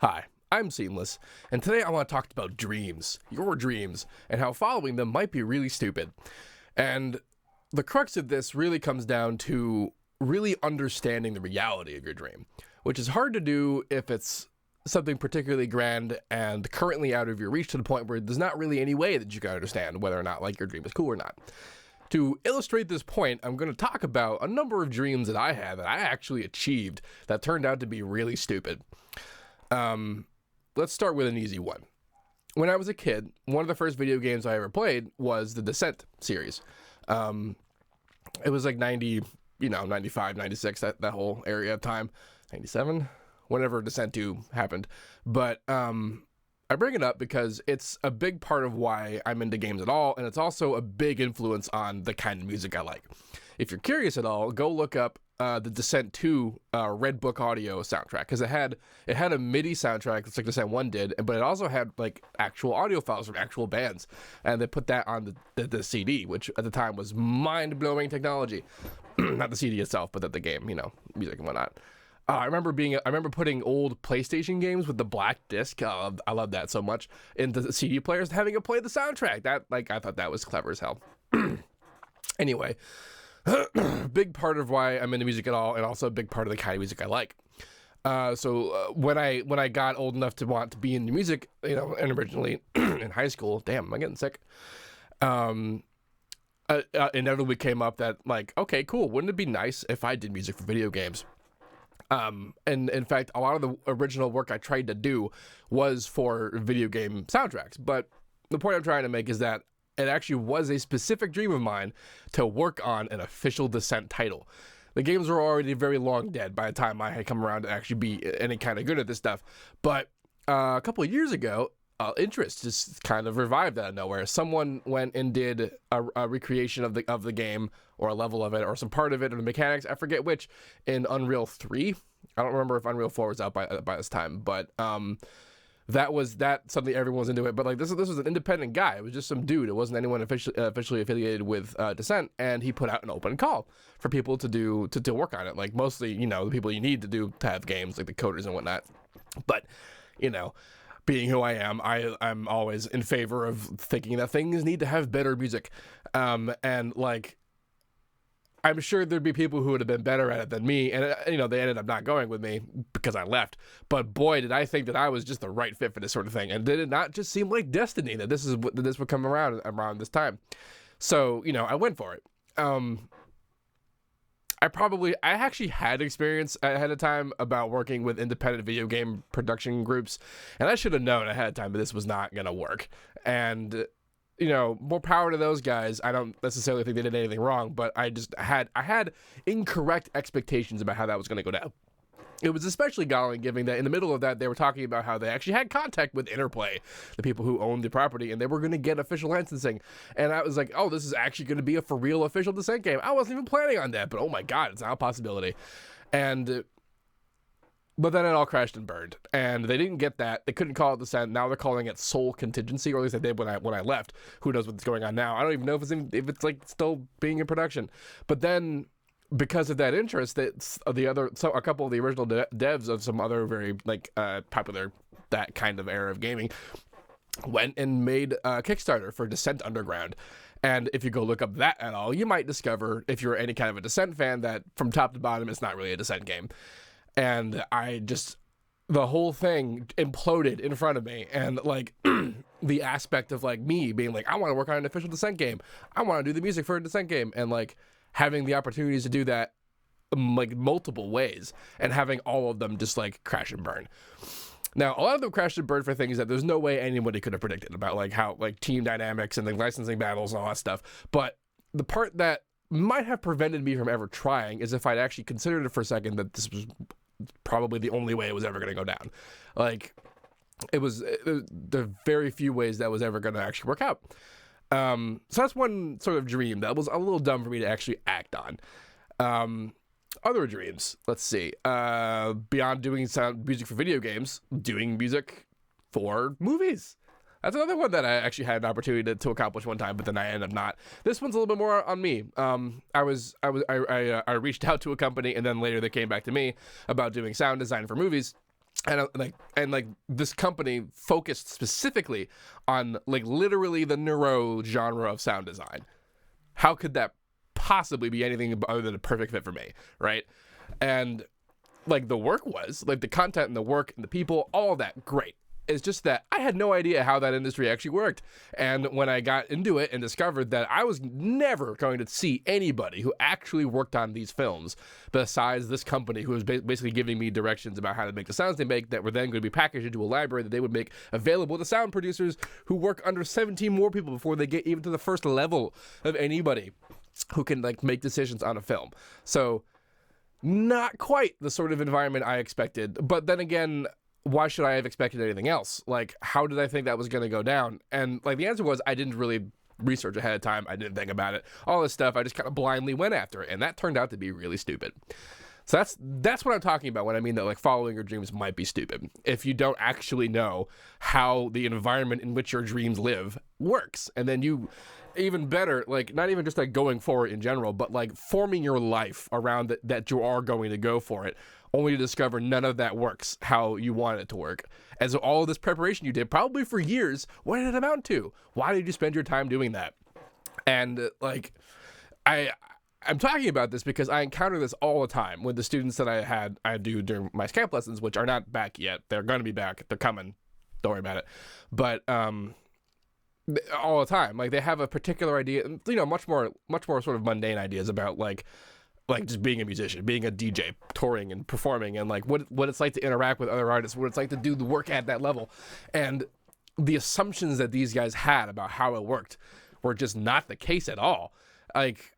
Hi, I'm Seamless, and today I want to talk about dreams, your dreams, and how following them might be really stupid. And the crux of this really comes down to really understanding the reality of your dream, which is hard to do if it's something particularly grand and currently out of your reach, to the point where there's not really any way that you can understand whether or not your dream is cool or not. To illustrate this point, I'm going to talk about a number of dreams that I had that I actually achieved that turned out to be really stupid. Let's start with an easy one. When I was a kid, one of the first video games I ever played was the Descent series. It was like 90, 95, 96, that whole area of time. 97? Whenever Descent 2 happened. But I bring it up because it's a big part of why I'm into games at all, and it's also a big influence on the kind of music I like. If you're curious at all, go look up the Descent 2 Red Book Audio soundtrack, because it had a MIDI soundtrack, just like Descent 1 did, but it also had like actual audio files from actual bands, and they put that on the CD, which at the time was mind-blowing technology. Not the CD itself, but the game, music and whatnot. I remember putting old PlayStation games with the black disc. I love that so much, into the CD players, having it play the soundtrack. I thought that was clever as hell. Anyway. Big part of why I'm into music at all, and also a big part of the kind of music I like. So when I got old enough to want to be into music, and originally in high school, damn, am I getting sick? Inevitably came up that okay, cool, wouldn't it be nice if I did music for video games? And in fact, a lot of the original work I tried to do was for video game soundtracks. But the point I'm trying to make is that it actually was a specific dream of mine to work on an official Descent title. The games were already very long dead by the time I had come around to actually be any kind of good at this stuff. But a couple of years ago, interest just kind of revived out of nowhere. Someone went and did a recreation of the game, or a level of it, or some part of it, or the mechanics, I forget which, in Unreal 3. I don't remember if Unreal 4 was out by this time, but that something everyone was into it. But this was an independent guy. It was just some dude. It wasn't anyone officially affiliated with Descent, and he put out an open call for people to work on it. Mostly, the people you need to have games, like the coders and whatnot. But being who I am, I'm always in favor of thinking that things need to have better music. I'm sure there'd be people who would have been better at it than me, and they ended up not going with me because I left. But boy, did I think that I was just the right fit for this sort of thing, and did it not just seem like destiny that this would come around this time? So I went for it. I actually had experience ahead of time about working with independent video game production groups, and I should have known ahead of time that this was not gonna work. And more power to those guys. I don't necessarily think they did anything wrong, but I had incorrect expectations about how that was going to go down. It was especially galling, given that in the middle of that, they were talking about how they actually had contact with Interplay, the people who owned the property, and they were going to get official licensing. And I was like, oh, this is actually going to be a for real official Descent game. I wasn't even planning on that, but oh my god, it's now a possibility. But then it all crashed and burned, and they didn't get that. They couldn't call it Descent. Now they're calling it Soul Contingency, or at least they did when I left. Who knows what's going on now? I don't even know if it's still being in production. But then, because of that interest, a couple of the original devs of some other very popular that kind of era of gaming went and made a Kickstarter for Descent Underground. And if you go look up that at all, you might discover, if you're any kind of a Descent fan, that from top to bottom, it's not really a Descent game. And the whole thing imploded in front of me. And the aspect of me being I want to work on an official Descent game. I want to do the music for a Descent game. And having the opportunities to do that multiple ways, and having all of them just crash and burn. Now, a lot of them crashed and burned for things that there's no way anybody could have predicted, about how team dynamics and licensing battles and all that stuff. But the part that might have prevented me from ever trying is if I'd actually considered it for a second that this was probably the only way it was ever going to go down. There are very few ways that was ever going to actually work out. So that's one sort of dream that was a little dumb for me to actually act on. Other dreams, let's see. Beyond doing music for video games, doing music for movies. That's another one that I actually had an opportunity to accomplish one time, but then I ended up not. This one's a little bit more on me. I reached out to a company, and then later they came back to me about doing sound design for movies. And this company focused specifically on like literally the neuro genre of sound design. How could that possibly be anything other than a perfect fit for me, right? And like the work was like the content and the work and the people, all that great. It's just that I had no idea how that industry actually worked. And when I got into it and discovered that I was never going to see anybody who actually worked on these films besides this company who was basically giving me directions about how to make the sounds they make that were then going to be packaged into a library that they would make available to sound producers who work under 17 more people before they get even to the first level of anybody who can like make decisions on a film. So not quite the sort of environment I expected. But then again, why should I have expected anything else? Like, how did I think that was going to go down? And like the answer was I didn't really research ahead of time. I didn't think about it. All this stuff, I just kind of blindly went after it. And that turned out to be really stupid. So that's what I'm talking about when I mean that like following your dreams might be stupid. If you don't actually know how the environment in which your dreams live works. And then you, even better, like not even just like going for it in general, but like forming your life around that you are going to go for it, only to discover none of that works how you want it to work. And so all of this preparation you did, probably for years, what did it amount to? Why did you spend your time doing that? And like, I'm talking about this because I encounter this all the time with the students that I do during my camp lessons, which are not back yet. They're going to be back. They're coming. Don't worry about it. But all the time, like they have a particular idea, you know, much more sort of mundane ideas about like just being a musician, being a DJ, touring and performing, and like what it's like to interact with other artists, what it's like to do the work at that level. And the assumptions that these guys had about how it worked were just not the case at all. Like,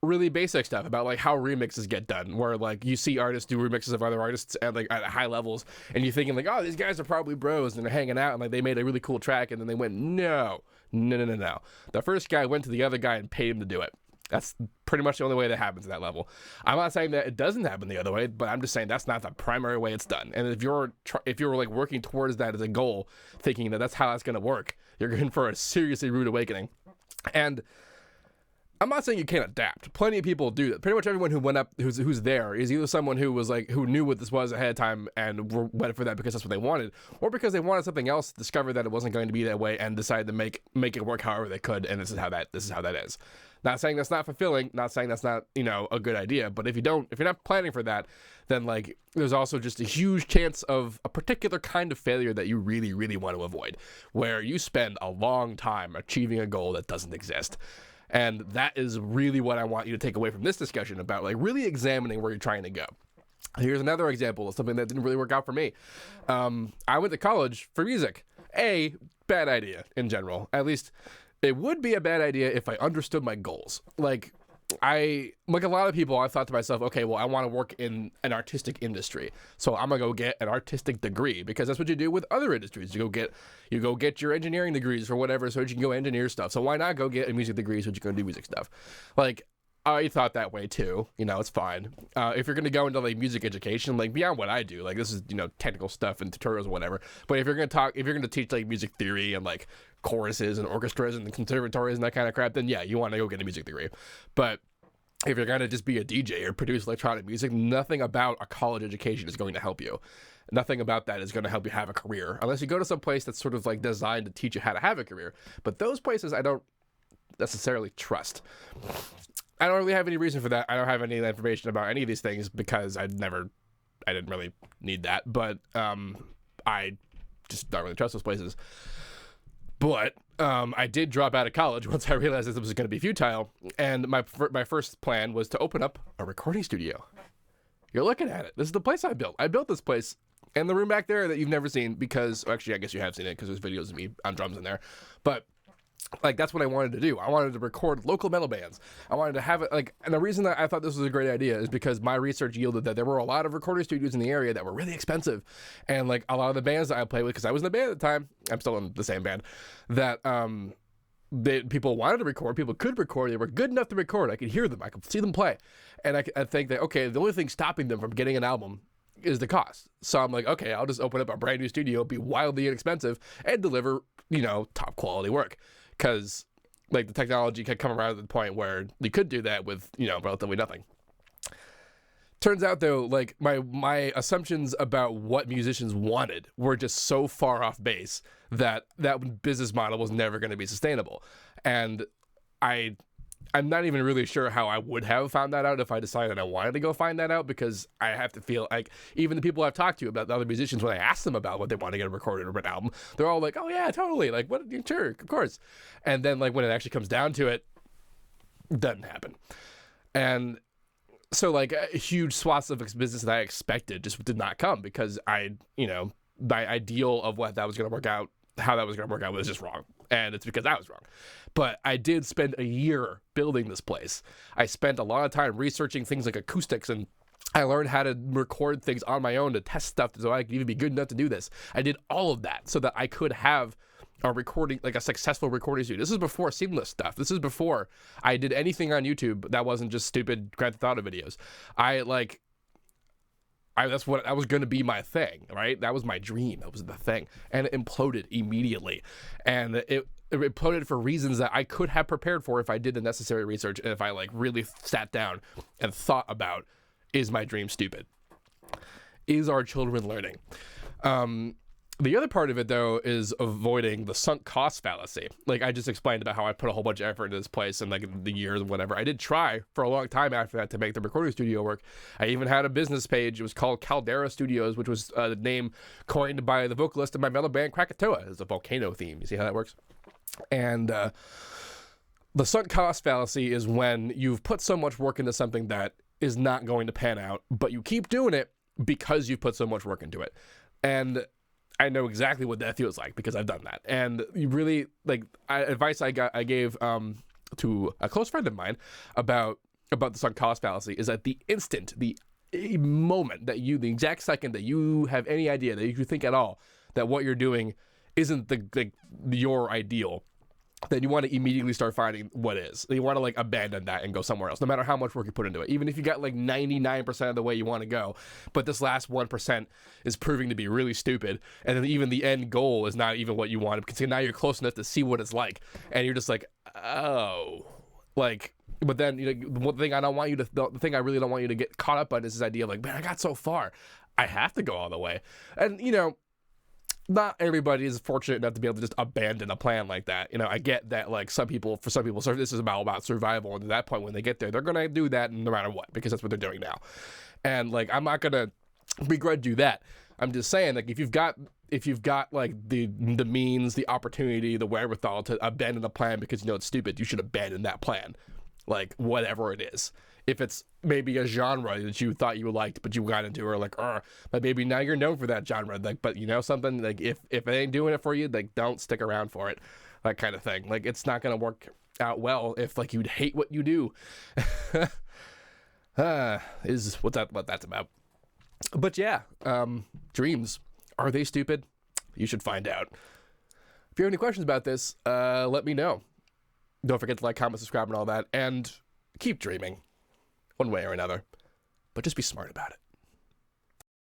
really basic stuff about like how remixes get done, where like you see artists do remixes of other artists at like at high levels, and you're thinking like, oh, these guys are probably bros and they're hanging out and like they made a really cool track, and then they went, no. The first guy went to the other guy and paid him to do it. That's pretty much the only way that happens at that level. I'm not saying that it doesn't happen the other way, but I'm just saying that's not the primary way it's done. And if you're like working towards that as a goal, thinking that that's how that's going to work, you're in for a seriously rude awakening. And I'm not saying you can't adapt. Plenty of people do that. Pretty much everyone who went up, who's there, is either someone who was like, who knew what this was ahead of time and went for that because that's what they wanted, or because they wanted something else, discovered that it wasn't going to be that way, and decided to make it work however they could. And this is how that is. Not saying that's not fulfilling. Not saying that's not, you know, a good idea. But if you're not planning for that, then like there's also just a huge chance of a particular kind of failure that you really, really want to avoid, where you spend a long time achieving a goal that doesn't exist. And that is really what I want you to take away from this discussion about like really examining where you're trying to go. Here's another example of something that didn't really work out for me. I went to college for music. Bad idea in general. At least it would be a bad idea if I understood my goals. Like a lot of people, I thought to myself, okay, well, I want to work in an artistic industry, so I'm gonna go get an artistic degree, because that's what you do with other industries. You go get your engineering degrees or whatever, so you can go engineer stuff. So why not go get a music degree so you can do music stuff? Like, I thought that way too. You know, it's fine. If you're gonna go into like music education, like beyond what I do, like this is, you know, technical stuff and tutorials or whatever. But if you're gonna teach like music theory and like choruses and orchestras and conservatories and that kind of crap, then yeah, you want to go get a music degree. But if you're gonna just be a DJ or produce electronic music, nothing about a college education is going to help you. Nothing about that is going to help you have a career, unless you go to some place that's sort of like designed to teach you how to have a career. But those places I don't necessarily trust. I don't really have any reason for that. I don't have any information about any of these things because I didn't really need that. But I just don't really trust those places. But I did drop out of college once I realized this was going to be futile. And my first plan was to open up a recording studio. You're looking at it. This is the place I built. I built this place. And the room back there that you've never seen because, actually, I guess you have seen it because there's videos of me on drums in there. But like, that's what I wanted to do. I wanted to record local metal bands. I wanted to have it like, and the reason that I thought this was a great idea is because my research yielded that there were a lot of recording studios in the area that were really expensive. And like a lot of the bands that I played with, because I was in the band at the time, I'm still in the same band, that people wanted to record, people could record, they were good enough to record. I could hear them, I could see them play. And I think that, okay, the only thing stopping them from getting an album is the cost. So I'm like, okay, I'll just open up a brand new studio, be wildly inexpensive, and deliver, you know, top quality work. Because like the technology could come around to the point where you could do that with, you know, relatively nothing. Turns out though, like my assumptions about what musicians wanted were just so far off base that business model was never going to be sustainable. And I'm not even really sure how I would have found that out if I decided I wanted to go find that out, because I have to feel like even the people I've talked to about the other musicians, when I ask them about what they want to get recorded or an album, they're all like, oh yeah, totally, like what, sure, of course. And then like when it actually comes down to it, doesn't happen. And so like huge swaths of business that I expected just did not come, because my ideal of what that was going to work out, how that was going to work out, was just wrong. And it's because I was wrong. But I did spend a year building this place. I spent a lot of time researching things like acoustics, and I learned how to record things on my own to test stuff so I could even be good enough to do this. I did all of that so that I could have a recording, like a successful recording studio. This is before Seamless stuff. This is before I did anything on YouTube that wasn't just stupid Grand Theft Auto videos. That was going to be my thing, right? That was my dream. That was the thing. And it imploded immediately. And it imploded for reasons that I could have prepared for if I did the necessary research and if I like really sat down and thought about, is my dream stupid? Is our children learning? The other part of it, though, is avoiding the sunk cost fallacy. Like I just explained about how I put a whole bunch of effort into this place and like the years and whatever. I did try for a long time after that to make the recording studio work. I even had a business page. It was called Caldera Studios, which was the name coined by the vocalist of my metal band Krakatoa. It's a volcano theme. You see how that works? And the sunk cost fallacy is when you've put so much work into something that is not going to pan out, but you keep doing it because you've put so much work into it. And I know exactly what that feels like because I've done that. And you really, like, advice I gave to a close friend of mine about the sunk cost fallacy is that the moment that the exact second that you have any idea, that you think at all that what you're doing isn't your ideal, then you want to immediately start finding what is. You want to like abandon that and go somewhere else, no matter how much work you put into it. Even if you got like 99% of the way you want to go, but this last 1% is proving to be really stupid, and then even the end goal is not even what you want, because now you're close enough to see what it's like, and you're just like, oh, like. But then the thing I really don't want you to get caught up on is this idea of like, man, I got so far, I have to go all the way, and not everybody is fortunate enough to be able to just abandon a plan like that. I get that, like, for some people, this is about survival. And at that point, when they get there, they're going to do that no matter what, because that's what they're doing now. And, like, I'm not going to begrudge you that. I'm just saying, like, if you've got like the means, the opportunity, the wherewithal to abandon a plan because it's stupid, you should abandon that plan. Like, whatever it is. If it's maybe a genre that you thought you liked, but you got into, or like, but maybe now you're known for that genre, like, but something, like, if it ain't doing it for you, like, don't stick around for it, that kind of thing. Like, it's not gonna work out well if, like, you'd hate what you do. Is what that's about. But yeah, dreams, are they stupid? You should find out. If you have any questions about this, let me know. Don't forget to like, comment, subscribe, and all that, and keep dreaming. One way or another, but just be smart about it.